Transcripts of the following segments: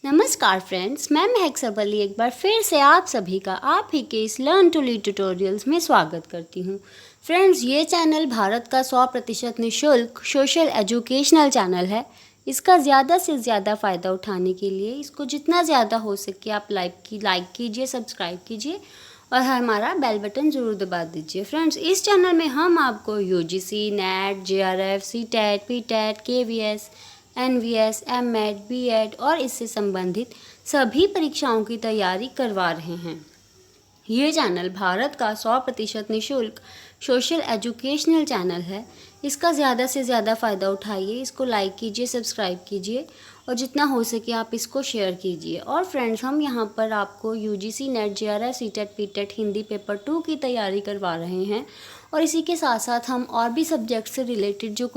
नमस्कार फ्रेंड्स, मैं महक सबली एक बार फिर से आप सभी का आप ही के इस लर्न टू लीड ट्यूटोरियल्स में स्वागत करती हूँ। फ्रेंड्स, ये चैनल भारत का 100% निःशुल्क सोशल एजुकेशनल चैनल है। इसका ज़्यादा से ज़्यादा फ़ायदा उठाने के लिए इसको जितना ज़्यादा हो सके आप लाइक कीजिए, सब्सक्राइब कीजिए और हमारा बेल बटन ज़रूर दबा दीजिए। फ्रेंड्स, इस चैनल में हम आपको UGC, NET, JRF, CTET, PTET, KVS, NVS, MEd, BEd और इससे संबंधित सभी परीक्षाओं की तैयारी करवा रहे हैं। ये चैनल भारत का 100% निःशुल्क सोशल एजुकेशनल चैनल है। इसका ज़्यादा से ज़्यादा फ़ायदा उठाइए, इसको लाइक कीजिए, सब्सक्राइब कीजिए और जितना हो सके आप इसको शेयर कीजिए। और फ्रेंड्स, हम यहाँ पर आपको UGC, NET, JRF, CTET, PTET Hindi paper 2 की तैयारी करवा रहे हैं और इसी के साथ साथ हम और भी सब्जेक्ट से रिलेटेड जो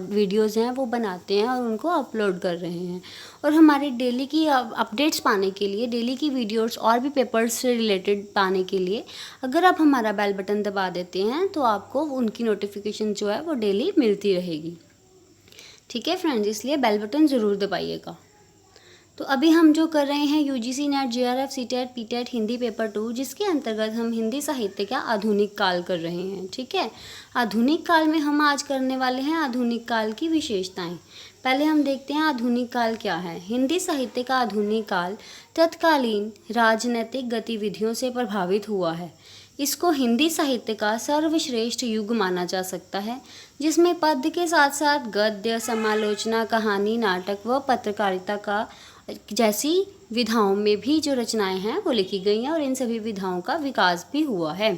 वीडियोज़ हैं वो बनाते हैं और उनको अपलोड कर रहे हैं। और हमारी डेली की अपडेट्स पाने के लिए, डेली की वीडियोस और भी पेपर्स से रिलेटेड पाने के लिए अगर आप हमारा बेल बटन दबा देते हैं तो आपको उनकी नोटिफिकेशन जो है वो डेली मिलती रहेगी। ठीक है फ्रेंड्स, इसलिए बेल बटन ज़रूर दबाइएगा। तो अभी हम जो कर रहे हैं UGC, NET, JRF, CTET, PTET Hindi paper 2, जिसके अंतर्गत हम हिंदी साहित्य का आधुनिक काल कर रहे हैं। ठीक है, आधुनिक काल में हम आज करने वाले हैं आधुनिक काल की विशेषताएं। पहले हम देखते हैं आधुनिक काल क्या है। हिंदी साहित्य का आधुनिक काल तत्कालीन राजनीतिक गतिविधियों से प्रभावित हुआ है। इसको हिंदी साहित्य का सर्वश्रेष्ठ युग माना जा सकता है, जिसमें पद्य के साथ साथ गद्य, समालोचना, कहानी, नाटक व पत्रकारिता का जैसी विधाओं में भी जो रचनाएं हैं वो लिखी गई हैं और इन सभी विधाओं का विकास भी हुआ है।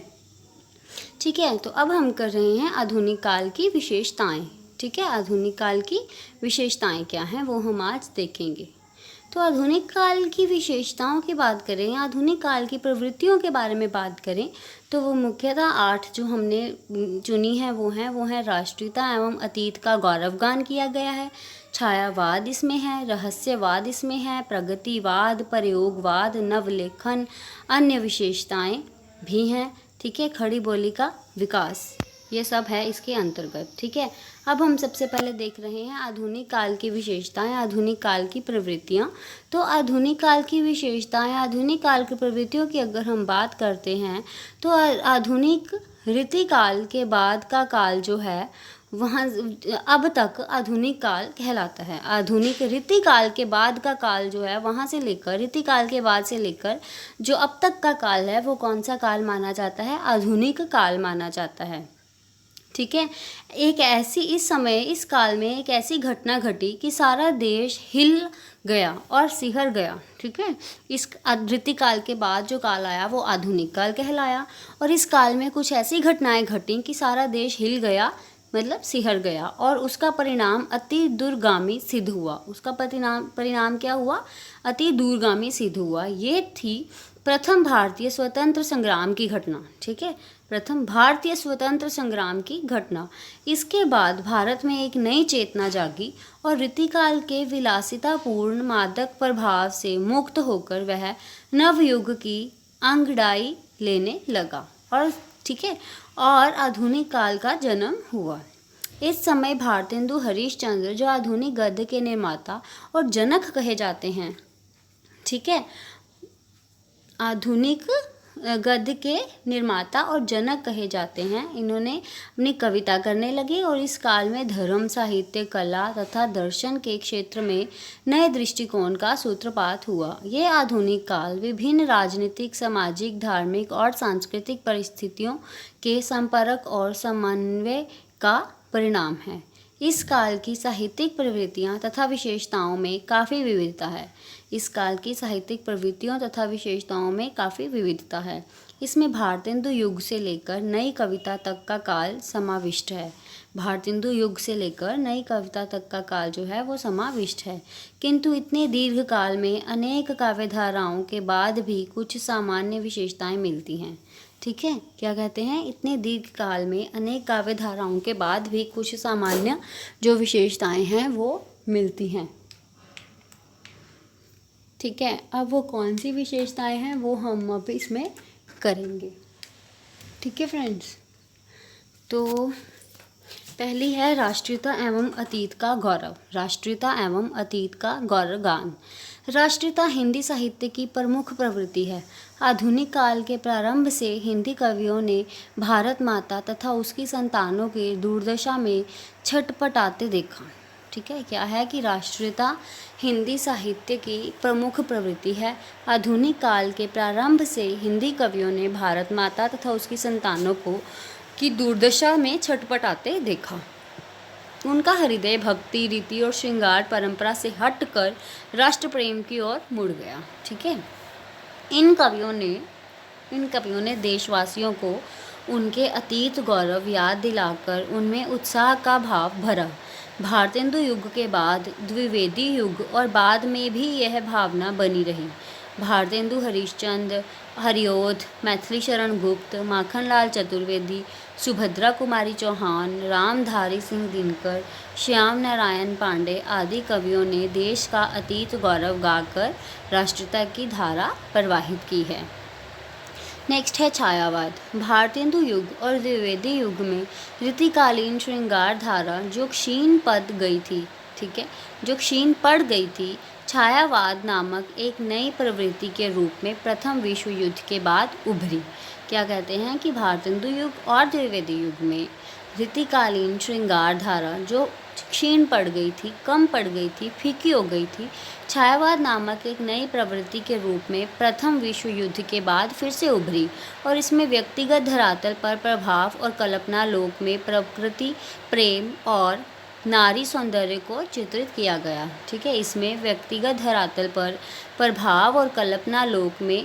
ठीक है, तो अब हम कर रहे हैं आधुनिक काल की विशेषताएं। ठीक है, आधुनिक काल की विशेषताएं क्या हैं वो हम आज देखेंगे। तो आधुनिक काल की विशेषताओं की बात करें, आधुनिक काल की प्रवृत्तियों के बारे में बात करें तो वो मुख्यतः 8 जो हमने चुनी है वो है राष्ट्रीयता एवं अतीत का गौरवगान किया गया है, छायावाद इसमें है, रहस्यवाद इसमें है, प्रगतिवाद, प्रयोगवाद, नवलेखन, अन्य विशेषताएं भी हैं। ठीक है, खड़ी बोली का विकास, ये सब है इसके अंतर्गत। ठीक है, अब हम सबसे पहले देख रहे हैं आधुनिक काल की विशेषताएं, आधुनिक काल की प्रवृत्तियां। तो आधुनिक काल की विशेषताएं, आधुनिक काल की प्रवृत्तियों की अगर हम बात करते हैं तो आधुनिक रीतिकाल के बाद का काल जो है वहाँ अब तक आधुनिक काल कहलाता है। आधुनिक रीतिकाल के बाद का काल जो है वहाँ से लेकर, रीतिकाल के बाद से लेकर जो अब तक का काल है वो कौन सा काल माना जाता है? आधुनिक काल माना जाता है। ठीक है, एक ऐसी इस समय इस काल में एक ऐसी घटना घटी कि सारा देश हिल गया और सिहर गया। ठीक है, इस रीतिकाल के बाद जो काल आया वो आधुनिक काल कहलाया और इस काल में कुछ ऐसी घटनाएं घटी कि सारा देश हिल गया, मतलब सिहर गया और उसका परिणाम अति दूरगामी सिद्ध हुआ। उसका परिणाम क्या हुआ? अति दूरगामी सिद्ध हुआ। ये थी प्रथम भारतीय स्वतंत्र संग्राम की घटना। ठीक है, प्रथम भारतीय स्वतंत्र संग्राम की घटना। इसके बाद भारत में एक नई चेतना जागी और रीतिकाल के विलासितापूर्ण मादक प्रभाव से मुक्त होकर वह नवयुग की अंगड़ाई लेने लगा और ठीक है, और आधुनिक काल का जन्म हुआ। इस समय भारतेंदु हरीशचंद्र जो आधुनिक गद्य के निर्माता और जनक कहे जाते हैं, ठीक है, आधुनिक गद्य के निर्माता और जनक कहे जाते हैं, इन्होंने अपनी कविता करने लगे और इस काल में धर्म, साहित्य, कला तथा दर्शन के क्षेत्र में नए दृष्टिकोण का सूत्रपात हुआ। ये आधुनिक काल विभिन्न राजनीतिक, सामाजिक, धार्मिक और सांस्कृतिक परिस्थितियों के संपर्क और समन्वय का परिणाम है। इस काल की साहित्यिक प्रवृत्तियाँ तथा विशेषताओं में काफ़ी विविधता है। इस काल की साहित्यिक प्रवृत्तियों तथा विशेषताओं में काफ़ी विविधता है। इसमें भारतेंदु युग से लेकर नई कविता तक का काल समाविष्ट है। भारतेंदु युग से लेकर नई कविता तक का काल जो है वो समाविष्ट है, किंतु इतने दीर्घ काल में अनेक काव्यधाराओं के बाद भी कुछ सामान्य विशेषताएं मिलती हैं। ठीक है, क्या कहते हैं? इतने दीर्घ काल में अनेक काव्यधाराओं के बाद भी कुछ सामान्य जो विशेषताएं हैं वो मिलती हैं। ठीक है, अब वो कौन सी विशेषताएं हैं वो हम अब इसमें करेंगे। ठीक है फ्रेंड्स, तो पहली है राष्ट्रीयता एवं अतीत का गौरव। राष्ट्रीयता एवं अतीत का गौरव गान। राष्ट्रीयता हिंदी साहित्य की प्रमुख प्रवृत्ति है। आधुनिक काल के प्रारंभ से हिंदी कवियों ने भारत माता तथा उसकी संतानों के दुर्दशा में छटपटाते देखा। ठीक है, क्या है कि राष्ट्रीयता हिंदी साहित्य की प्रमुख प्रवृत्ति है। आधुनिक काल के प्रारंभ से हिंदी कवियों ने भारत माता तथा उसकी संतानों को की दुर्दशा में छटपटाते देखा। उनका हृदय भक्ति, रीति और श्रृंगार परंपरा से हटकर राष्ट्र प्रेम की ओर मुड़ गया। ठीक है, इन कवियों ने देशवासियों को उनके अतीत गौरव याद दिलाकर उनमें उत्साह का भाव भरा। भारतेंदु युग के बाद द्विवेदी युग और बाद में भी यह भावना बनी रही। भारतेंदु हरिश्चंद्र, हरिओध, मैथिली शरण गुप्त, माखनलाल चतुर्वेदी, सुभद्रा कुमारी चौहान, रामधारी सिंह दिनकर, श्याम नारायण पांडे आदि कवियों ने देश का अतीत गौरव गाकर राष्ट्रीयता की धारा प्रवाहित की है। नेक्स्ट है छायावाद। भारतेंदु युग और द्विवेदी युग में रीतिकालीन श्रृंगार धारा जो क्षीण पड़ गई थी, ठीक है, जो क्षीण पड़ गई थी, छायावाद नामक एक नई प्रवृत्ति के रूप में प्रथम विश्व युद्ध के बाद उभरी। क्या कहते हैं कि भारतेंदु युग और द्विवेदी युग में रीतिकालीन श्रृंगार धारा जो क्षीण पड़ गई थी, कम पड़ गई थी, फीकी हो गई थी, छायावाद नामक एक नई प्रवृत्ति के रूप में प्रथम विश्व युद्ध के बाद फिर से उभरी और इसमें व्यक्तिगत धरातल पर प्रभाव और कल्पना लोक में प्रकृति प्रेम और नारी सौंदर्य को चित्रित किया गया। ठीक है, इसमें व्यक्तिगत धरातल पर प्रभाव और कल्पना लोक में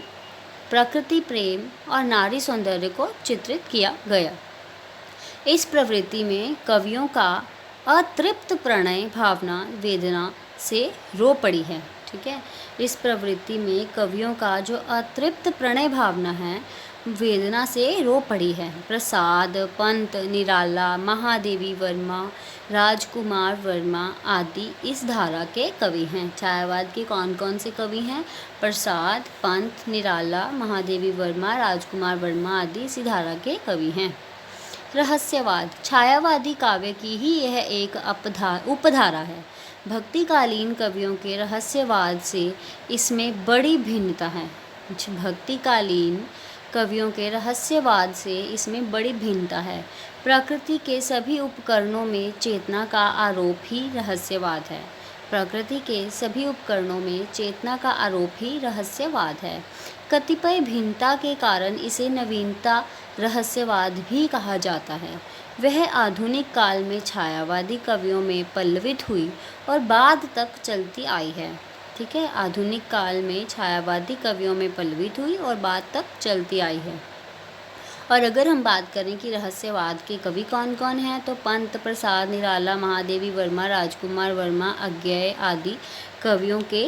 प्रकृति प्रेम और नारी सौंदर्य को चित्रित किया गया। इस प्रवृत्ति में कवियों का अतृप्त प्रणय भावना वेदना से रो पड़ी है। ठीक है, इस प्रवृत्ति में कवियों का जो अतृप्त प्रणय भावना है वेदना से रो पड़ी है। प्रसाद, पंत, निराला, महादेवी वर्मा, राजकुमार वर्मा आदि इस धारा के कवि हैं। छायावाद के कौन कौन से कवि हैं? प्रसाद, पंत, निराला, महादेवी वर्मा, राजकुमार वर्मा आदि इसी धारा के कवि हैं। रहस्यवाद। छायावादी काव्य की ही यह एक उपधारा है। भक्तिकालीन कवियों के रहस्यवाद से इसमें बड़ी भिन्नता है। भक्तिकालीन कवियों के रहस्यवाद से इसमें बड़ी भिन्नता है। प्रकृति के सभी उपकरणों में चेतना का आरोप ही रहस्यवाद है। प्रकृति के सभी उपकरणों में चेतना का आरोप ही रहस्यवाद है। कतिपय भिन्नता के कारण इसे नवीनता रहस्यवाद भी कहा जाता है। वह आधुनिक काल में छायावादी कवियों में पल्लवित हुई और बाद तक चलती आई है। ठीक है, आधुनिक काल में छायावादी कवियों में पल्लवित हुई और बाद तक चलती आई है। और अगर हम बात करें कि रहस्यवाद के कवि कौन कौन हैं, तो पंत, प्रसाद, निराला, महादेवी वर्मा, राजकुमार वर्मा, अज्ञेय आदि कवियों के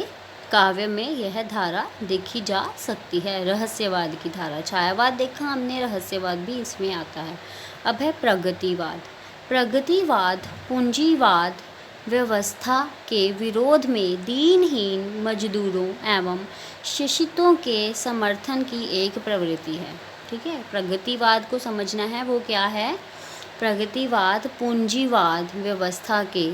काव्य में यह धारा देखी जा सकती है, रहस्यवाद की धारा। छायावाद देखा हमने, रहस्यवाद भी इसमें आता है। अब है प्रगतिवाद। प्रगतिवाद पूंजीवाद व्यवस्था के विरोध में दीनहीन मजदूरों एवं शोषितों के समर्थन की एक प्रवृत्ति है। ठीक है, प्रगतिवाद को समझना है वो क्या है। प्रगतिवाद पूंजीवाद व्यवस्था के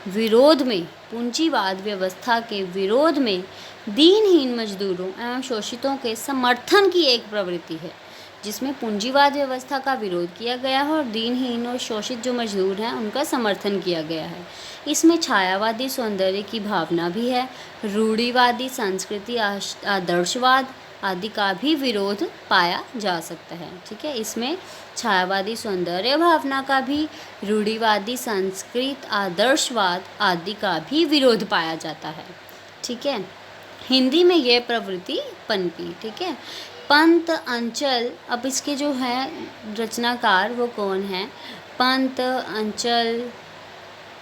विरोध में, पूंजीवाद व्यवस्था के विरोध में दीनहीन मजदूरों एवं शोषितों के समर्थन की एक प्रवृत्ति है, जिसमें पूंजीवाद व्यवस्था का विरोध किया गया है और दीनहीन और शोषित जो मजदूर हैं उनका समर्थन किया गया है। इसमें छायावादी सौंदर्य की भावना भी है। रूढ़िवादी संस्कृति आदर्शवाद आदि का भी विरोध पाया जा सकता है। ठीक है, इसमें छायावादी सौंदर्य भावना का भी, रूढ़िवादी संस्कृत आदर्शवाद आदि का भी विरोध पाया जाता है। ठीक है, हिंदी में यह प्रवृत्ति पनपी। ठीक है, पंत, अंचल, अब इसके जो हैं रचनाकार वो कौन हैं? पंत, अंचल,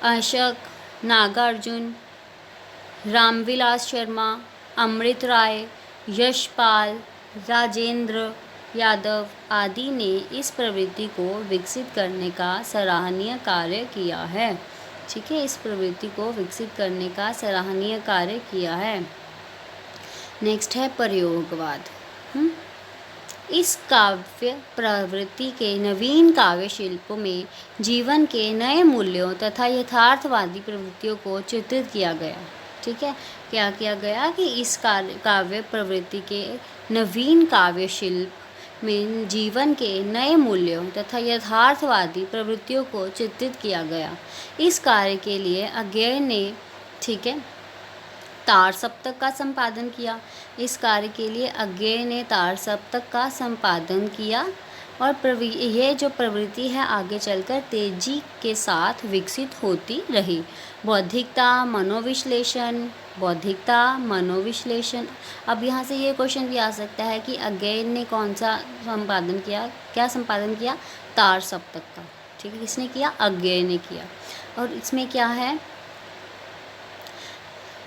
अशक, नागार्जुन, रामविलास शर्मा, अमृत राय, यशपाल, राजेंद्र यादव आदि ने इस प्रवृत्ति को विकसित करने का सराहनीय कार्य किया है। ठीक है, इस प्रवृत्ति को विकसित करने का सराहनीय कार्य किया है। नेक्स्ट है प्रयोगवाद। इस काव्य प्रवृत्ति के नवीन काव्य शिल्प में जीवन के नए मूल्यों तथा यथार्थवादी प्रवृत्तियों को चित्रित किया गया। ठीक है, क्या किया गया कि इस काव्य प्रवृत्ति के नवीन काव्य शिल्प में जीवन के नए मूल्यों तथा यथार्थवादी प्रवृत्तियों को चित्रित किया गया। इस कार्य के लिए अज्ञेय ने, ठीक है, तार सप्तक का संपादन किया। इस कार्य के लिए अज्ञेय ने तार सप्तक का संपादन किया और ये जो प्रवृत्ति है आगे चलकर तेजी के साथ विकसित होती रही। बौद्धिकता, मनोविश्लेषण। अब यहाँ से ये क्वेश्चन भी आ सकता है कि अज्ञेय ने कौन सा संपादन किया, क्या संपादन किया? तार सप्तक का। ठीक है, किसने किया? अज्ञेय ने किया। और इसमें क्या है?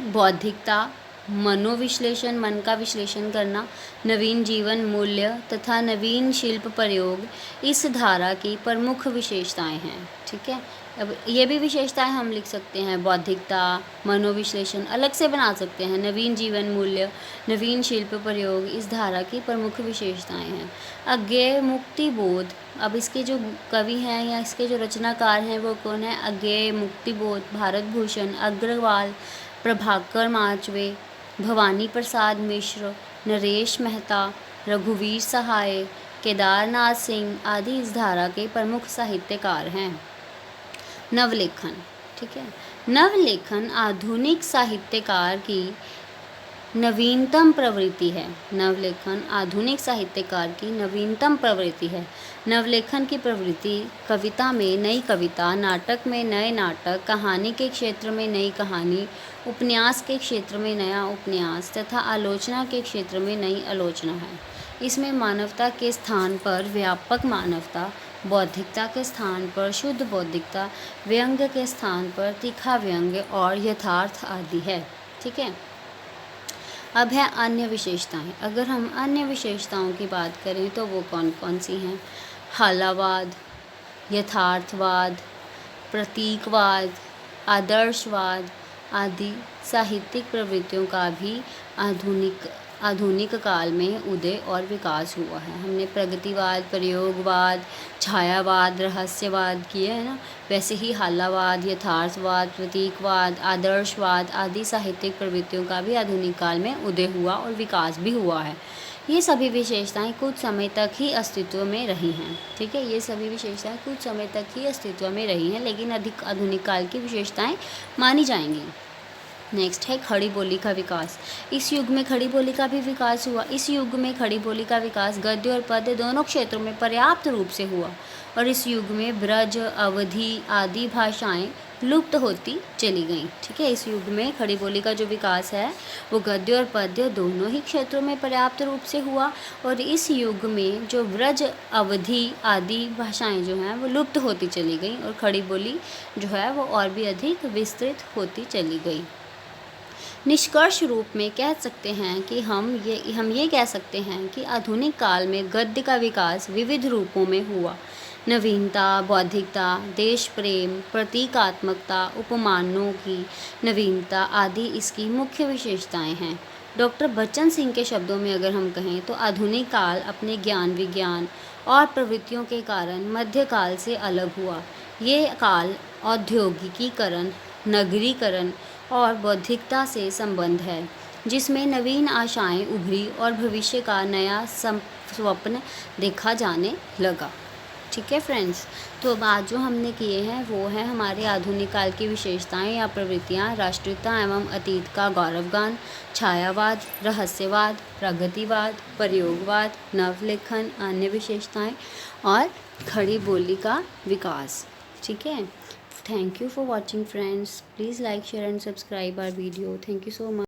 बौद्धिकता, मनोविश्लेषण, मन का विश्लेषण करना, नवीन जीवन मूल्य तथा नवीन शिल्प प्रयोग इस धारा की प्रमुख विशेषताएं हैं। ठीक है, अब ये भी विशेषताएं हम लिख सकते हैं। बौद्धिकता, मनोविश्लेषण अलग से बना सकते हैं। नवीन जीवन मूल्य, नवीन शिल्प प्रयोग इस धारा की प्रमुख विशेषताएं हैं। अज्ञेय मुक्ति बोध। अब इसके जो कवि हैं या इसके जो रचनाकार हैं वो कौन है? अज्ञेय मुक्ति बोध, भारत भूषण अग्रवाल, प्रभाकर माचवे, भवानी प्रसाद मिश्र, नरेश मेहता, रघुवीर सहाय, केदारनाथ सिंह आदि इस धारा के प्रमुख साहित्यकार हैं। नवलेखन। ठीक है, नवलेखन आधुनिक साहित्यकार की नवीनतम प्रवृत्ति है। नवलेखन आधुनिक साहित्यकार की नवीनतम प्रवृत्ति है। नवलेखन की प्रवृत्ति कविता में नई कविता, नाटक में नए नाटक, कहानी के क्षेत्र में नई कहानी, उपन्यास के क्षेत्र में नया उपन्यास तथा आलोचना के क्षेत्र में नई आलोचना है। इसमें मानवता के स्थान पर व्यापक मानवता, बौद्धिकता के स्थान पर शुद्ध बौद्धिकता, व्यंग्य के स्थान पर तीखा व्यंग्य और यथार्थ आदि है। ठीक है, अब है अन्य विशेषताएं। अगर हम अन्य विशेषताओं की बात करें तो वो कौन कौन सी हैं? हालावाद, यथार्थवाद, प्रतीकवाद, आदर्शवाद आदि साहित्यिक प्रवृत्तियों का भी आधुनिक काल में उदय और विकास हुआ है। हमने प्रगतिवाद, प्रयोगवाद, छायावाद, रहस्यवाद किए हैं ना, वैसे ही हालावाद, यथार्थवाद, प्रतीकवाद, आदर्शवाद आदि साहित्यिक प्रवृत्तियों का भी आधुनिक काल में उदय हुआ और विकास भी हुआ है। ये सभी विशेषताएं कुछ समय तक ही अस्तित्व में रही हैं। ठीक है, ये सभी विशेषताएं कुछ समय तक ही अस्तित्व में रही हैं, लेकिन अधिक आधुनिक काल की विशेषताएं मानी जाएंगी। नेक्स्ट है खड़ी बोली का विकास। इस युग में खड़ी बोली का भी विकास हुआ। इस युग में खड़ी बोली का विकास गद्य और पद्य दोनों क्षेत्रों में पर्याप्त रूप से हुआ और इस युग में ब्रज, अवधी आदि भाषाएं लुप्त होती चली गईं। ठीक है, इस युग में खड़ी बोली का जो विकास है वो गद्य और पद्य दोनों ही क्षेत्रों में पर्याप्त रूप से हुआ और इस युग में जो ब्रज, अवधी आदि भाषाएं जो हैं वो लुप्त होती चली गईं और खड़ी बोली जो है वो और भी अधिक विस्तृत होती चली गई। निष्कर्ष रूप में कह सकते हैं कि हम ये कह सकते हैं कि आधुनिक काल में गद्य का विकास विविध रूपों में हुआ। नवीनता, बौद्धिकता, देश प्रेम, प्रतीकात्मकता, उपमानों की नवीनता आदि इसकी मुख्य विशेषताएं हैं। डॉक्टर बच्चन सिंह के शब्दों में अगर हम कहें तो आधुनिक काल अपने ज्ञान विज्ञान और प्रवृत्तियों के कारण मध्यकाल से अलग हुआ। ये काल औद्योगिकीकरण, नगरीकरण और बौद्धिकता से संबंध है, जिसमें नवीन आशाएं उभरी और भविष्य का नया स्वप्न देखा जाने लगा। ठीक है फ्रेंड्स, तो अब आज जो हमने किए हैं वो है हमारे आधुनिक काल की विशेषताएं या प्रवृत्तियां, राष्ट्रीयता एवं अतीत का गौरवगान, छायावाद, रहस्यवाद, प्रगतिवाद, प्रयोगवाद, नवलेखन, अन्य विशेषताएं और खड़ी बोली का विकास। ठीक है, thank you for watching friends. Please like, share and subscribe our video. Thank you so much.